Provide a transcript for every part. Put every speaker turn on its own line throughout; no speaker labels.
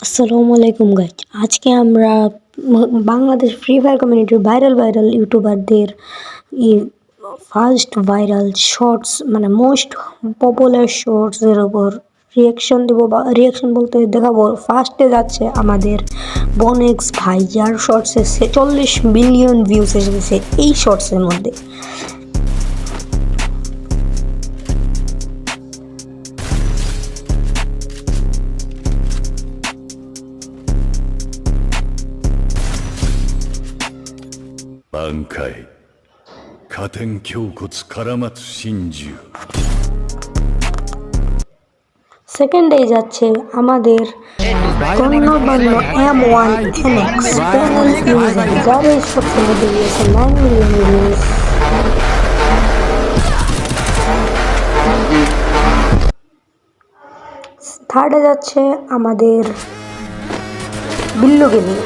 আসসালামু আলাইকুম গাইজ। আজকে আমরা বাংলাদেশ ফ্রি ফায়ার কমিউনিটির ভাইরাল ইউটিউবারদের ফার্স্ট ভাইরাল শর্টস মানে মোস্ট পপুলার শর্টসের ওপর রিয়াকশন দেবো, বা রিয়াকশন বলতে দেখাবো। ফার্স্টে যাচ্ছে আমাদের বনেক্স ভাই, যার শর্টসে 40 মিলিয়ন ভিউজ এসেছে এই শর্টসের মধ্যে।
挽回加点胸骨唐松真珠
সেকেন্ডে যাচ্ছে আমাদের গণ্যমান্য M1NX প্যানেল ইউজার, যার এই শর্টসের মধ্যে দিয়েছে 9 মিলিয়ন ভিউজ। থার্ডে যাচ্ছে আমাদের বিল্লু গেমিং।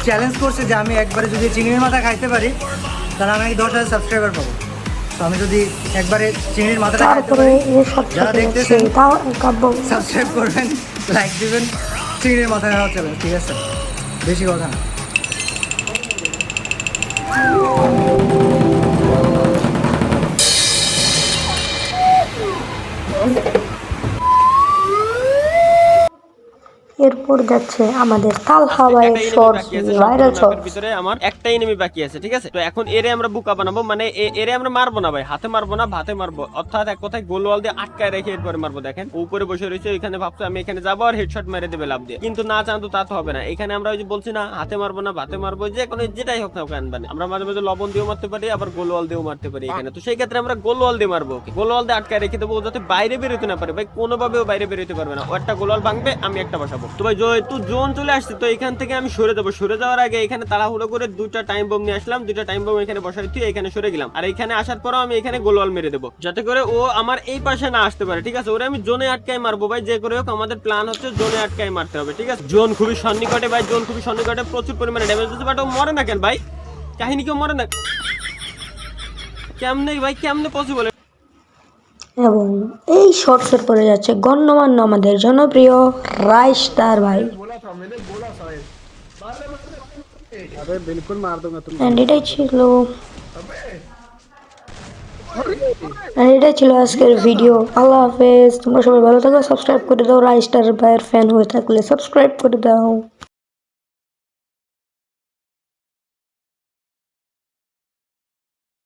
চ্যালেঞ্জ করছে যে আমি একবারে যদি চিংড়ির মাথা খাইতে পারি তাহলে আমি 10,000 সাবস্ক্রাইবার পাবো। তো আমি যদি একবারে চিংড়ির মাথাটা খাইতে পারি, যারা দেখতেছেন সাবস্ক্রাইব করবেন, লাইক দিবেন। চিংড়ির মাথা খাওয়া চ্যালেঞ্জ, ঠিক আছে? বেশি কথা না।
এরপর যাচ্ছে আমাদের তালহা ভাইয়ের শর্টস, ভাইরাল শর্টস।
ভিতরে আমার একটা এনিমি বাকি আছে, ঠিক আছে? তো এখন এরে আমরা বুকা বানাবো, মানে এরে আমরা মারবো না ভাই, হাতে মারবো না, ভাতে মারবো, অর্থাৎ এক কথায় গোল ওয়াল দিয়ে আটকায় রেখে এরপরে মারবো। দেখেন উপরে বসে রয়েছে, এখানে ভাবছো আমি এখানে যাবো আর হেডশট মেরে দেবে লাভ দিয়ে, কিন্তু না চান তো তা তো হবে না। এখানে আমরা ওই যে বলছি না, হাতে মারবো না, ভাতে মারবো, যে কোনো যেটাই হোক না কেন, মানে আমরা মাঝে মাঝে লবণ দিয়েও মারতে পারি, আবার গোল ওয়াল দিয়েও মারতে পারি এখানে। তো সেই ক্ষেত্রে আমরা গোল ওয়াল দিয়ে মারবো, গোল ওয়াল দিয়ে আটকায় রেখে দেবো, যাতে বাইরে বেরোতে না পারে ভাই, কোনোভাবেও বাইরে বেরোতে পারবে না। ও একটা গোল ওয়াল ভাঙবে, আমি একটা বসাবো। তো ভাই তুই জোন চলে আসছে, তো এখান থেকে আমি সরে যাবো। সরে যাওয়ার আগে এখানে তাড়াহুড়ো করে 2টা টাইম বম নিয়ে আসলাম, 2টা টাইম বম এখানে বসাই তুই এখানে সরে গেলাম। আর এখানে আসার পরও আমি এখানে গোলওয়াল মেরে দেবো, যাতে করে ও আমার এই পাশে না আসতে পারে, ঠিক আছে? ওরে আমি জোনে আটকায় মারবো ভাই, যে করে হোক আমাদের প্ল্যান হচ্ছে জোনে আটকায় মারতে হবে, ঠিক আছে? জোন খুবই সন্নিকটে ভাই, জোন খুবই সন্নিকটে, প্রচুর পরিমাণে ড্যামেজ দিচ্ছে, বাট ও মরে না কেন ভাই? কাহিনী কেউ মরে না কেমনে ভাই, কেমনে পসিবল?
এবং এই শর্টসের পরে যাচ্ছে গণ্যমান্য আমাদের জনপ্রিয় রাইস্টার ভাই। এটাই ছিল আজকের ভিডিও। আল্লাহ হাফেজ, তোমরা সবাই ভালো থাকো, সাবস্ক্রাইব করে দাও। রাইস্টার ভাইয়ের ফ্যান হয়ে থাকলে সাবস্ক্রাইব করে দাও।